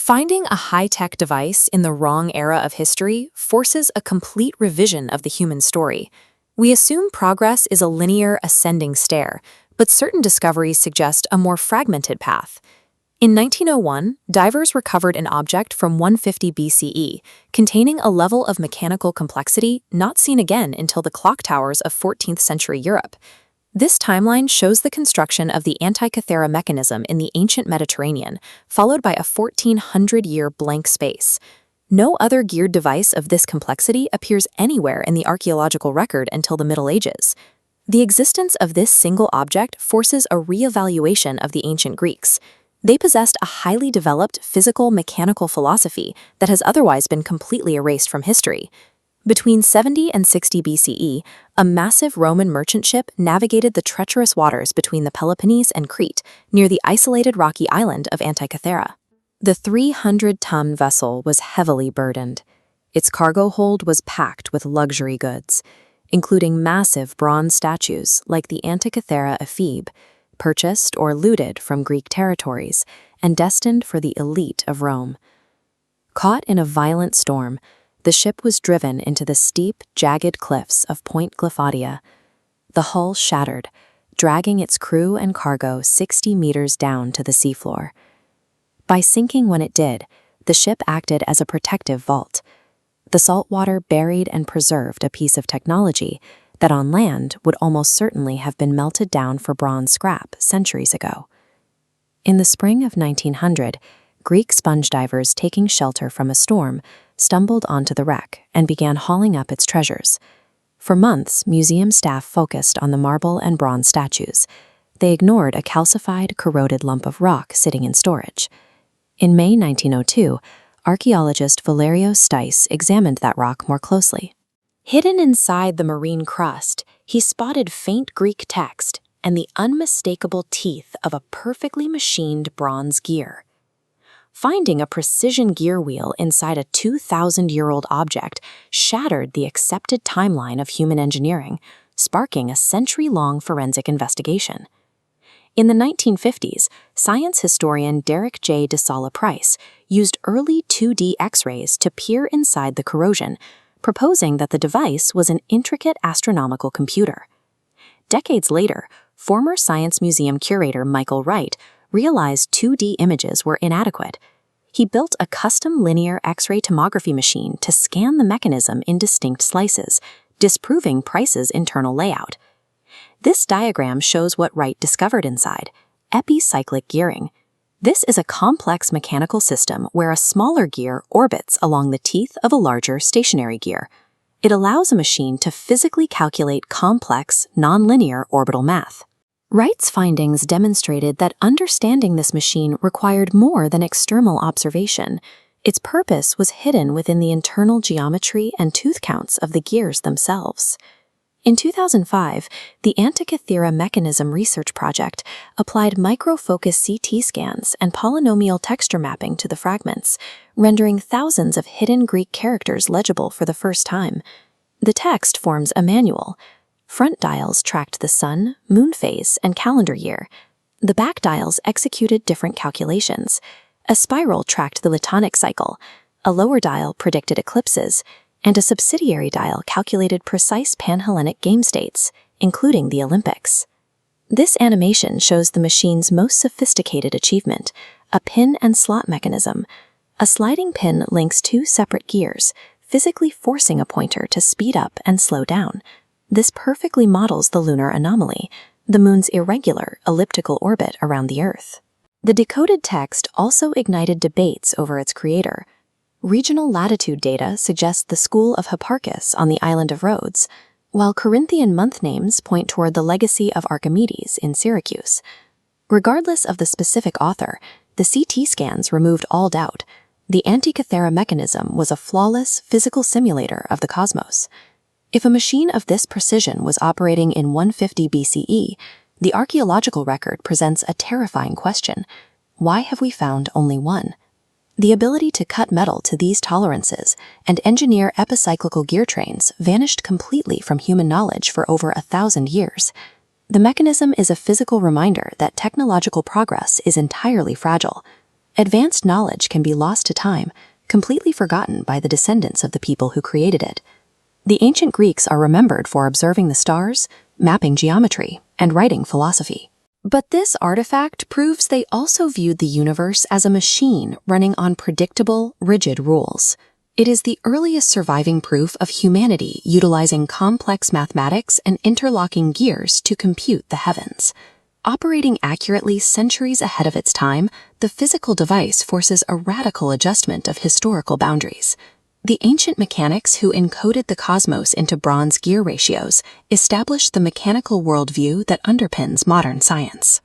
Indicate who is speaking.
Speaker 1: Finding a high-tech device in the wrong era of history forces a complete revision of the human story. We assume progress is a linear, ascending stair, but certain discoveries suggest a more fragmented path. In 1901, divers recovered an object from 150 BCE, containing a level of mechanical complexity not seen again until the clock towers of 14th century Europe. This timeline shows the construction of the Antikythera Mechanism in the ancient Mediterranean, followed by a 1400-year blank space. No other geared device of this complexity appears anywhere in the archaeological record until the Middle Ages. The existence of this single object forces a re-evaluation of the ancient Greeks. They possessed a highly developed physical-mechanical philosophy that has otherwise been completely erased from history. Between 70 and 60 BCE, a massive Roman merchant ship navigated the treacherous waters between the Peloponnese and Crete, near the isolated rocky island of Antikythera. The 300-ton vessel was heavily burdened. Its cargo hold was packed with luxury goods, including massive bronze statues like the Antikythera Ephebe, purchased or looted from Greek territories and destined for the elite of Rome. Caught in a violent storm, the ship was driven into the steep, jagged cliffs of Point Glyphadia. The hull shattered, dragging its crew and cargo 60 meters down to the seafloor. By sinking when it did, the ship acted as a protective vault. The salt water buried and preserved a piece of technology that on land would almost certainly have been melted down for bronze scrap centuries ago. In the spring of 1900, Greek sponge divers taking shelter from a storm stumbled onto the wreck and began hauling up its treasures. For months, museum staff focused on the marble and bronze statues. They ignored a calcified, corroded lump of rock sitting in storage. In May 1902, archaeologist Valerio Stice examined that rock more closely. Hidden inside the marine crust, he spotted faint Greek text and the unmistakable teeth of a perfectly machined bronze gear. Finding a precision gear wheel inside a 2,000-year-old object shattered the accepted timeline of human engineering, sparking a century-long forensic investigation. In the 1950s, science historian Derek J. DeSala Price used early 2D X-rays to peer inside the corrosion, proposing that the device was an intricate astronomical computer. Decades later, former Science Museum curator Michael Wright realized 2D images were inadequate. He built a custom linear X-ray tomography machine to scan the mechanism in distinct slices, disproving Price's internal layout. This diagram shows what Wright discovered inside: epicyclic gearing. This is a complex mechanical system where a smaller gear orbits along the teeth of a larger stationary gear. It allows a machine to physically calculate complex, nonlinear orbital math. Wright's findings demonstrated that understanding this machine required more than external observation. Its purpose was hidden within the internal geometry and tooth counts of the gears themselves. In 2005, the Antikythera Mechanism research project applied micro-focus CT scans and polynomial texture mapping to the fragments, rendering thousands of hidden Greek characters legible for the first time. The text forms a manual. Front dials tracked the sun, moon phase, and calendar year. The back dials executed different calculations. A spiral tracked the Latonic cycle, a lower dial predicted eclipses, and a subsidiary dial calculated precise Panhellenic game states, including the Olympics. This animation shows the machine's most sophisticated achievement, a pin and slot mechanism. A sliding pin links two separate gears, physically forcing a pointer to speed up and slow down. This perfectly models the lunar anomaly, the moon's irregular, elliptical orbit around the Earth. The decoded text also ignited debates over its creator. Regional latitude data suggests the school of Hipparchus on the island of Rhodes, while Corinthian month names point toward the legacy of Archimedes in Syracuse. Regardless of the specific author, the CT scans removed all doubt. The Antikythera Mechanism was a flawless physical simulator of the cosmos. If a machine of this precision was operating in 150 BCE, the archaeological record presents a terrifying question. Why have we found only one? The ability to cut metal to these tolerances and engineer epicyclical gear trains vanished completely from human knowledge for over 1,000 years. The mechanism is a physical reminder that technological progress is entirely fragile. advanced knowledge can be lost to time, completely forgotten by the descendants of the people who created it. The ancient Greeks are remembered for observing the stars, mapping geometry, and writing philosophy. But this artifact proves they also viewed the universe as a machine running on predictable, rigid rules. It is the earliest surviving proof of humanity utilizing complex mathematics and interlocking gears to compute the heavens. Operating accurately centuries ahead of its time, the physical device forces a radical adjustment of historical boundaries. The ancient mechanics who encoded the cosmos into bronze gear ratios established the mechanical worldview that underpins modern science.